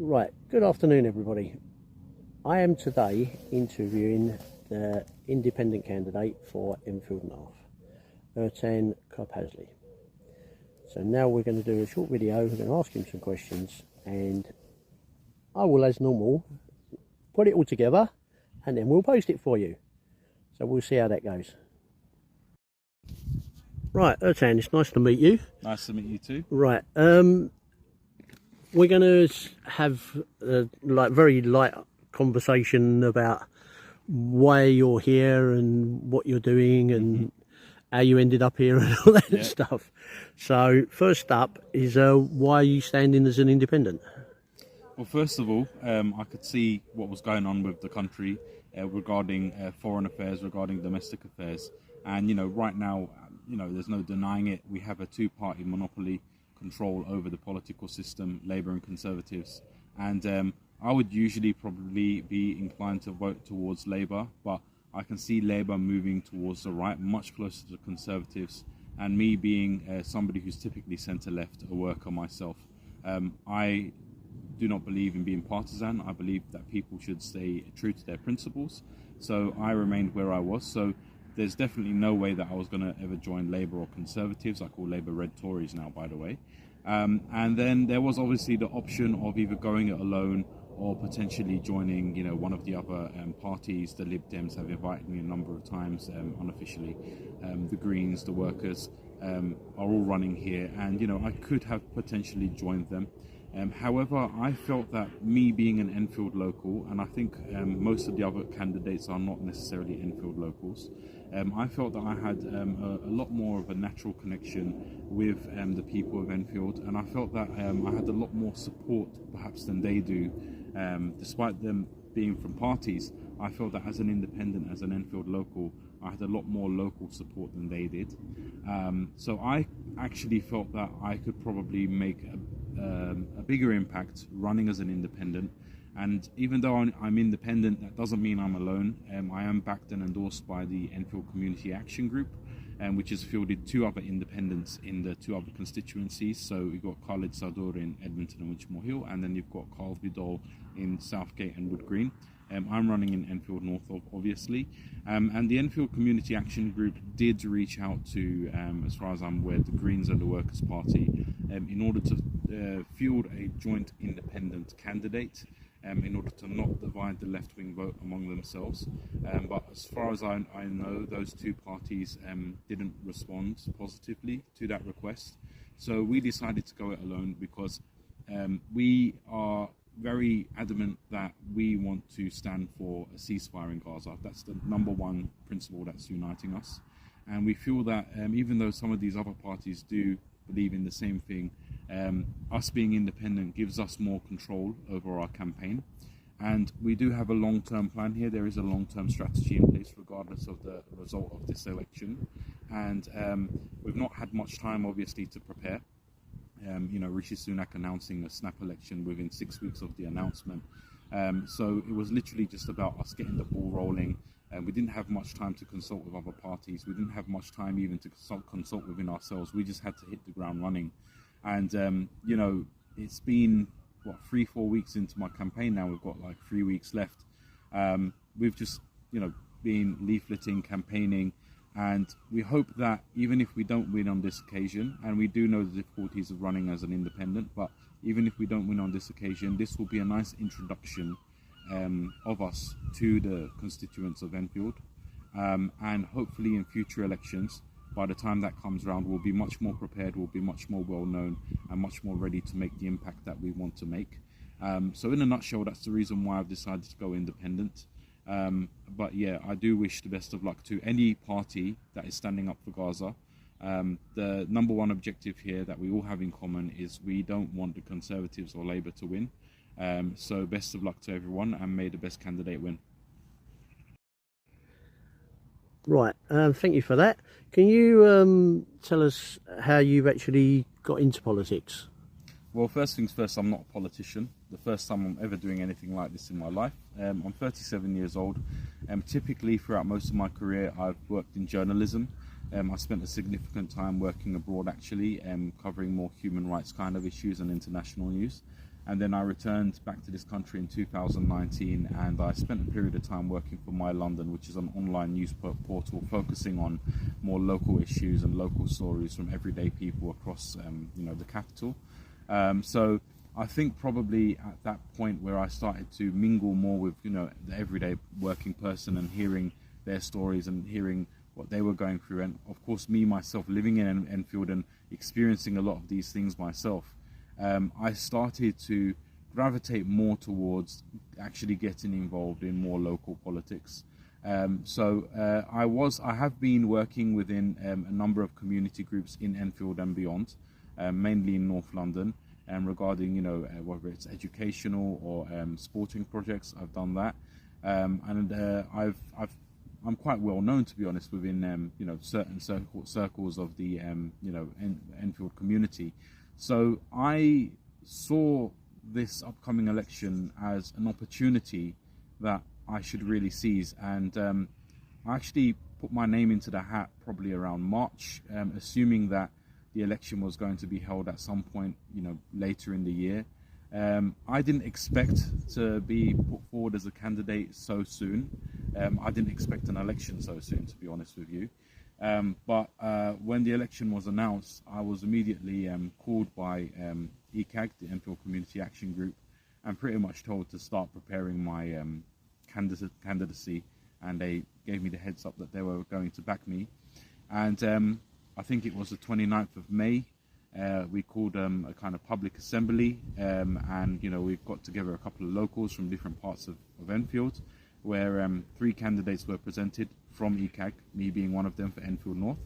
Right, good afternoon everybody. I am today interviewing the independent candidate for Enfield North, Ertan Karpazli. So now we're going to do a short video, we're going to ask him some questions and I will, as normal, put it all together and then we'll post it for you. So we'll see how that goes. Right, Ertan, it's nice to meet you. Nice to meet you too. Right, we're going to have a very light conversation about why you're here and what you're doing and how you ended up here and all that stuff. So first up is why are you standing as an independent? Well, first of all, I could see what was going on with the country regarding foreign affairs, regarding domestic affairs. And, right now, there's no denying it. We have a two-party monopoly control over the political system, Labour and Conservatives. And I would usually probably be inclined to vote towards Labour, but I can see Labour moving towards the right, much closer to Conservatives. And me being somebody who's typically centre-left, a worker myself, I do not believe in being partisan. I believe that people should stay true to their principles. So I remained where I was. So there's definitely no way that I was going to ever join Labour or Conservatives. I call Labour Red Tories now, by the way. And then there was obviously the option of either going it alone or potentially joining, one of the other parties. The Lib Dems have invited me a number of times unofficially. The Greens, the Workers are all running here, and I could have potentially joined them. However, I felt that me being an Enfield local, and I think most of the other candidates are not necessarily Enfield locals, I felt that I had a lot more of a natural connection with the people of Enfield, and I felt that I had a lot more support perhaps than they do. Despite them being from parties, I felt that as an independent, as an Enfield local, I had a lot more local support than they did. So I actually felt that I could probably make a bigger impact running as an independent. And even though I'm independent, that doesn't mean I'm alone. I am backed and endorsed by the Enfield Community Action Group, which has fielded two other independents in the two other constituencies. So we've got Khalid Sadur in Edmonton and Winchmore Hill, and then you've got Carl Vidal in Southgate and Wood Green. I'm running in Enfield North, obviously. And the Enfield Community Action Group did reach out to, as far as I'm aware, the Greens and the Workers' Party in order to field a joint independent candidate, in order to not divide the left-wing vote among themselves. But as far as I know, those two parties didn't respond positively to that request. So we decided to go it alone because we are very adamant that we want to stand for a ceasefire in Gaza. That's the number one principle that's uniting us. And we feel that even though some of these other parties do believe in the same thing, us being independent gives us more control over our campaign. And we do have a long-term plan here. There is a long-term strategy in place regardless of the result of this election. And we've not had much time, obviously, to prepare. Rishi Sunak announcing a snap election within 6 weeks of the announcement. So it was literally just about us getting the ball rolling. We didn't have much time to consult with other parties. We didn't have much time even to consult within ourselves. We just had to hit the ground running. And, it's been, 3-4 weeks into my campaign now. We've got like 3 weeks left. We've just, been leafleting, campaigning. And we hope that even if we don't win on this occasion, and we do know the difficulties of running as an independent, but even if we don't win on this occasion, this will be a nice introduction of us to the constituents of Enfield. And hopefully in future elections, by the time that comes around, we'll be much more prepared, we'll be much more well known and much more ready to make the impact that we want to make. So in a nutshell, that's the reason why I've decided to go independent. But yeah, I do wish the best of luck to any party that is standing up for Gaza. The number one objective here that we all have in common is we don't want the Conservatives or Labour to win. So best of luck to everyone and may the best candidate win. Right, thank you for that. Can you tell us how you've actually got into politics? Well, first things first, I'm not a politician. The first time I'm ever doing anything like this in my life. I'm 37 years old. Typically, throughout most of my career, I've worked in journalism. I spent a significant time working abroad, actually, covering more human rights kind of issues and international news. And then I returned back to this country in 2019, and I spent a period of time working for My London, which is an online news portal focusing on more local issues and local stories from everyday people across, the capital. So I think probably at that point where I started to mingle more with, the everyday working person and hearing their stories and hearing what they were going through, and of course me myself living in Enfield and experiencing a lot of these things myself, I started to gravitate more towards actually getting involved in more local politics. I have been working within a number of community groups in Enfield and beyond, mainly in North London, regarding whether it's educational or sporting projects. I've done that, I'm quite well known, to be honest, within certain circles of the Enfield community. So I saw this upcoming election as an opportunity that I should really seize, and I actually put my name into the hat probably around March, assuming that the election was going to be held at some point later in the year. I didn't expect to be put forward as a candidate so soon. I didn't expect an election so soon, to be honest with you. But when the election was announced, I was immediately called by ECAG, the Enfield Community Action Group, and pretty much told to start preparing my candidacy, and they gave me the heads up that they were going to back me. And I think it was the 29th of May, we called a kind of public assembly, and we've got together a couple of locals from different parts of Enfield, where 3 candidates were presented from ECAG, me being one of them for Enfield North.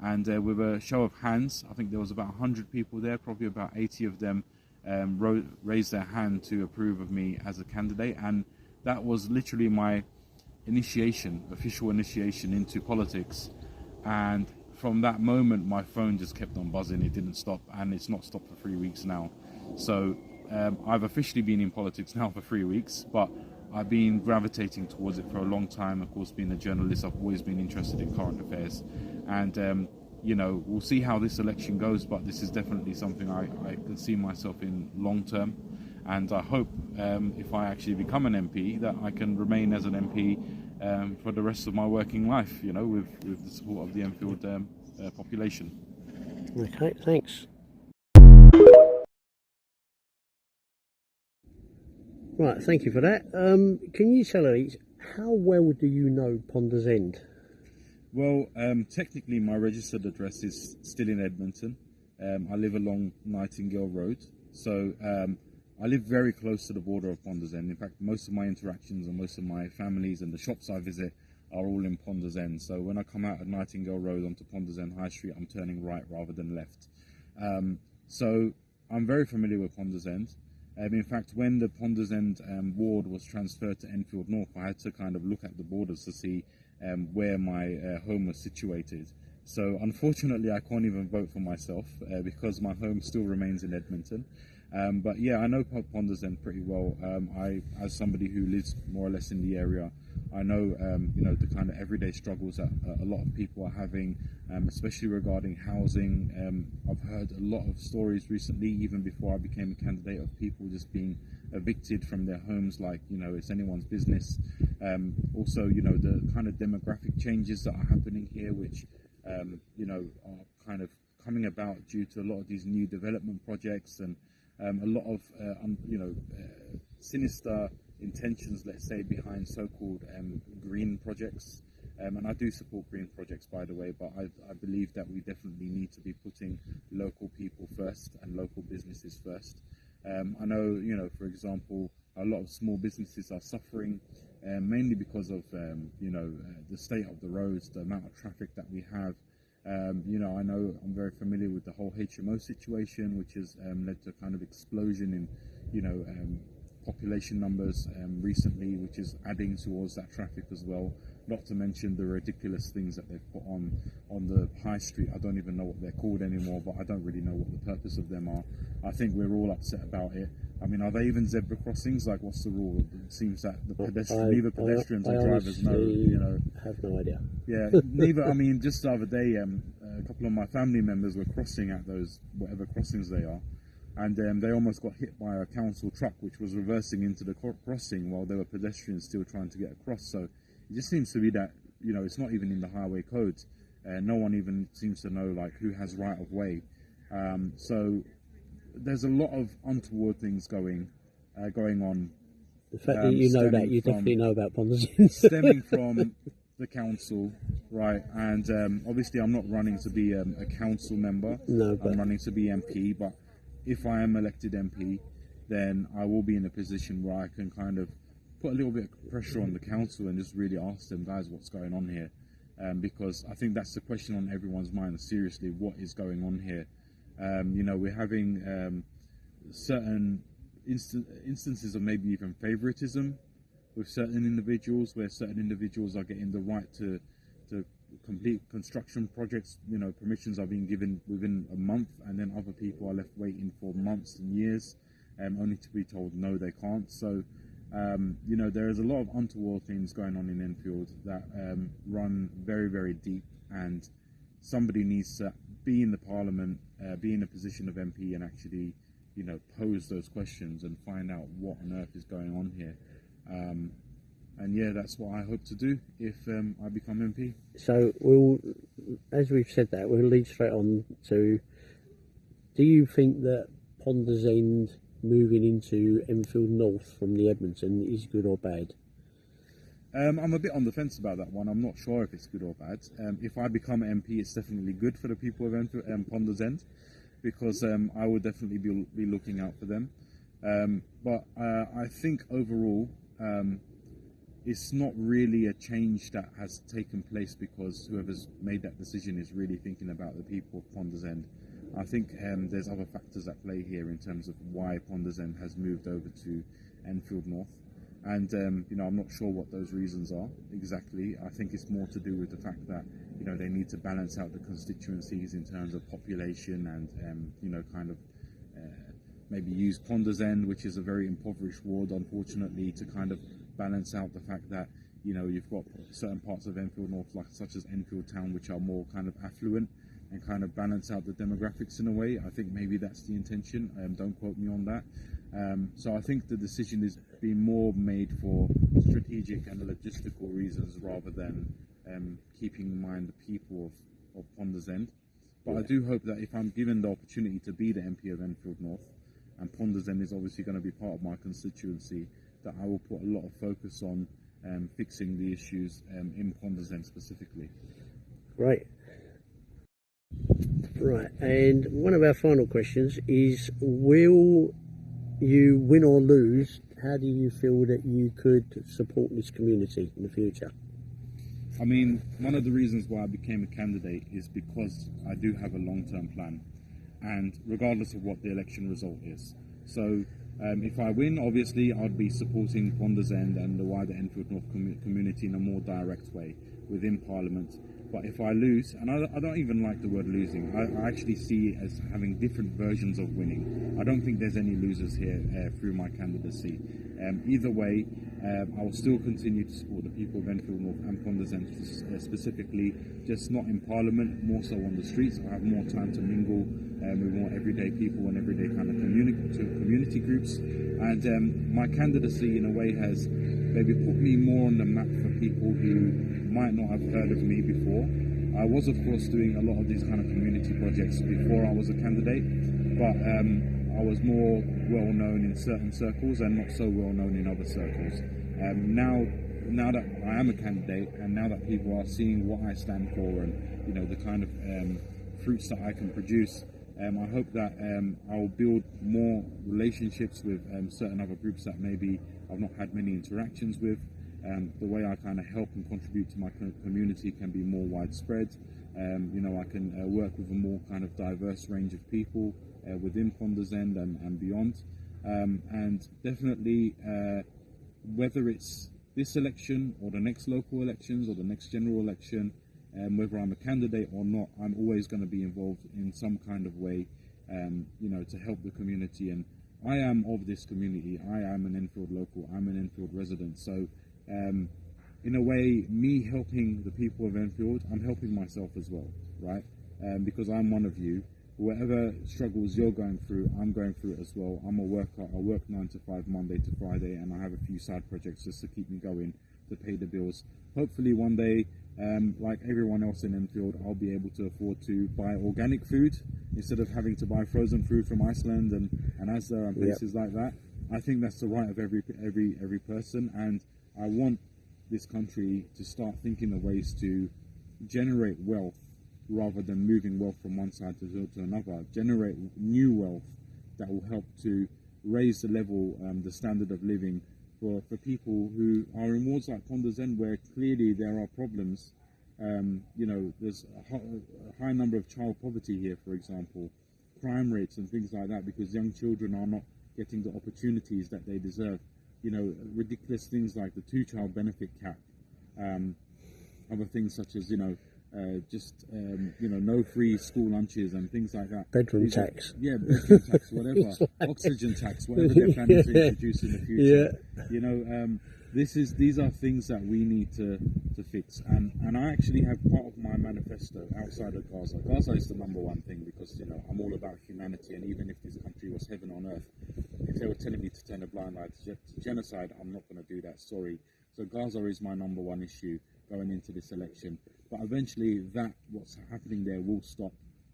And with a show of hands, I think there was about 100 people there, probably about 80 of them raised their hand to approve of me as a candidate. And that was literally my official initiation into politics. And from that moment, my phone just kept on buzzing. It didn't stop, and it's not stopped for 3 weeks now. So I've officially been in politics now for 3 weeks, but I've been gravitating towards it for a long time. Of course, being a journalist, I've always been interested in current affairs. And, we'll see how this election goes, but this is definitely something I can see myself in long term. And I hope if I actually become an MP, that I can remain as an MP for the rest of my working life, with the support of the Enfield population. Okay, thanks. Right, thank you for that. Can you tell us, how well do you know Ponders End? Well, technically my registered address is still in Edmonton. I live along Nightingale Road, so I live very close to the border of Ponders End. In fact, most of my interactions and most of my families and the shops I visit are all in Ponders End. So when I come out of Nightingale Road onto Ponders End High Street, I'm turning right rather than left. So I'm very familiar with Ponders End. In fact, when the Ponders End ward was transferred to Enfield North, I had to kind of look at the borders to see where my home was situated. So unfortunately, I can't even vote for myself because my home still remains in Edmonton. But yeah, I know Ponders End pretty well. As somebody who lives more or less in the area, I know the kind of everyday struggles that a lot of people are having, especially regarding housing. I've heard a lot of stories recently, even before I became a candidate, of people just being evicted from their homes like it's anyone's business. Also, the kind of demographic changes that are happening here, which are kind of coming about due to a lot of these new development projects and a lot of sinister intentions, let's say, behind so-called green projects. And I do support green projects, by the way, but I believe that we definitely need to be putting local people first and local businesses first. I know, for example, a lot of small businesses are suffering mainly because of the state of the roads, the amount of traffic that we have. I know I'm very familiar with the whole HMO situation, which has led to a kind of explosion in population numbers recently, which is adding towards that traffic as well. Not to mention the ridiculous things that they've put on the high street. I don't even know what they're called anymore, but I don't really know what the purpose of them are. I think we're all upset about it. I mean, are they even zebra crossings? Like, what's the rule? It seems that the neither pedestrians or drivers know. I have no idea. Yeah, neither. I mean, just the other day, a couple of my family members were crossing at those whatever crossings they are, and they almost got hit by a council truck which was reversing into the crossing while there were pedestrians still trying to get across. So it just seems to be that, you know, it's not even in the highway codes. No one even seems to know like who has right of way. So there's a lot of untoward things going on. The fact that you know that, you definitely know about Ponders stemming from the council, right? And obviously I'm not running to be a council member. No, but I'm running to be MP. But if I am elected MP, then I will be in a position where I can kind of put a little bit of pressure on the council and just really ask them, guys, what's going on here? Because I think that's the question on everyone's mind. Seriously, what is going on here? You know, we're having certain instances of maybe even favoritism with certain individuals, where certain individuals are getting the right to complete construction projects. You know, permissions are being given within a month, and then other people are left waiting for months and years, only to be told no, they can't. So you know, there is a lot of untoward things going on in Enfield that run very, very deep, and somebody needs to be in the Parliament, be in a position of MP, and actually, you know, pose those questions and find out what on earth is going on here. And yeah, that's what I hope to do if I become MP. So we'll, as we've said that, we'll lead straight on to, do you think that Ponders End moving into Enfield North from the Edmonton is good or bad? I'm a bit on the fence about that one. I'm not sure if it's good or bad. If I become MP, it's definitely good for the people of Enfield, Ponders End, because I will definitely be looking out for them. But I think overall, it's not really a change that has taken place because whoever's made that decision is really thinking about the people of Ponders End. I think there's other factors at play here in terms of why Ponders End has moved over to Enfield North. And, you know, I'm not sure what those reasons are exactly. I think it's more to do with the fact that, you know, they need to balance out the constituencies in terms of population and, you know, kind of maybe use Ponders End, which is a very impoverished ward, unfortunately, to kind of balance out the fact that, you know, you've got certain parts of Enfield North, like such as Enfield Town, which are more kind of affluent, and kind of balance out the demographics in a way. I think maybe that's the intention. Don't quote me on that. So I think the decision is being more made for strategic and logistical reasons rather than keeping in mind the people of Ponders End. But I do hope that if I'm given the opportunity to be the MP of Enfield North, and Ponders End is obviously going to be part of my constituency, that I will put a lot of focus on fixing the issues in Ponders End specifically. Right. Right, and one of our final questions is, will you win or lose, how do you feel that you could support this community in the future? I mean, one of the reasons why I became a candidate is because I do have a long-term plan, and regardless of what the election result is. So if I win, obviously I'd be supporting Ponders End and the wider Enfield North community in a more direct way within Parliament. But if I lose, and I don't even like the word losing, I actually see it as having different versions of winning. I don't think there's any losers here through my candidacy. Either way, I will still continue to support the people of Enfield North and Ponders End specifically, just not in Parliament, more so on the streets. I have more time to mingle with more everyday people and everyday kind of community groups. And my candidacy in a way has maybe put me more on the map for people who might not have heard of me before. I was of course doing a lot of these kind of community projects before I was a candidate, but I was more well known in certain circles and not so well known in other circles. Now that I am a candidate, and now that people are seeing what I stand for and, you know, the kind of fruits that I can produce, I hope that I will build more relationships with certain other groups that maybe I've not had many interactions with. The way I kind of help and contribute to my community can be more widespread. You know, I can work with a more kind of diverse range of people within Ponders End and beyond. And definitely, whether it's this election or the next local elections or the next general election, whether I'm a candidate or not, I'm always going to be involved in some kind of way, you know, to help the community. And I am of this community. I am an Enfield local. I'm an Enfield resident. So in a way, me helping the people of Enfield, I'm helping myself as well, right? Because I'm one of you. whatever struggles you're going through, I'm going through it as well. I'm a worker. I work 9 to 5, Monday to Friday, and I have a few side projects just to keep me going, to pay the bills. Hopefully one day, like everyone else in Enfield, I'll be able to afford to buy organic food instead of having to buy frozen food from Iceland and Asda and places like that. I think that's the right of every person, and I want this country to start thinking of ways to generate wealth rather than moving wealth from one side to another. Generate new wealth that will help to raise the level, the standard of living for people who are in wards like Ponders End, where clearly there are problems. You know, there's a high number of child poverty here, for example, crime rates and things like that, because young children are not getting the opportunities that they deserve. You know, ridiculous things like the 2-child benefit cap, other things such as, you know, no free school lunches and things like that. Bedroom tax. Bedroom tax, whatever. Oxygen tax, whatever they're planning to introduce in the future. You know, these are things that we need to fix. And I actually have part of my manifesto outside of Gaza. Gaza is the #1 thing because, you know, I'm all about humanity, and even if this country was heaven on earth, if they were telling me to turn a blind eye to genocide, I'm not going to do that, sorry. So Gaza is my #1 issue going into this election. But eventually what's happening there will stop,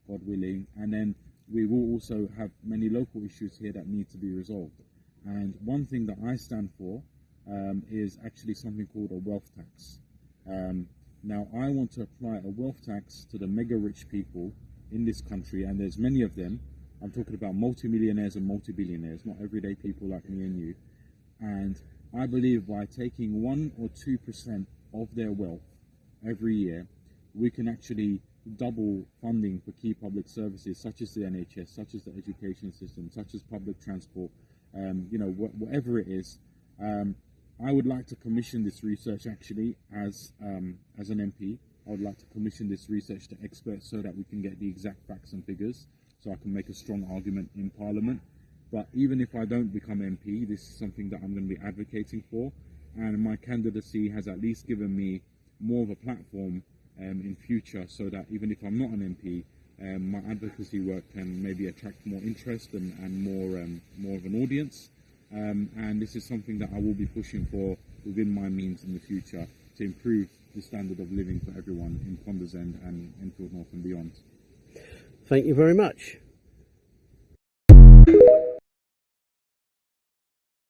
God willing, and then we will also have many local issues here that need to be resolved. And one thing that I stand for is actually something called a wealth tax. Now, I want to apply a wealth tax to the mega rich people in this country, and there's many of them. I'm talking about multimillionaires and multi-billionaires, not everyday people like me and you. And I believe by taking 1 or 2% of their wealth every year, we can actually double funding for key public services such as the NHS, such as the education system, such as public transport, you know, whatever it is. I would like to commission this research actually as an MP. I would like to commission this research to experts so that we can get the exact facts and figures, so I can make a strong argument in Parliament. But even if I don't become MP, this is something that I'm going to be advocating for, and my candidacy has at least given me more of a platform in future, so that even if I'm not an MP, my advocacy work can maybe attract more interest and more of an audience. And this is something that I will be pushing for within my means in the future to improve the standard of living for everyone in Ponders End and Enfield North and beyond. Thank you very much.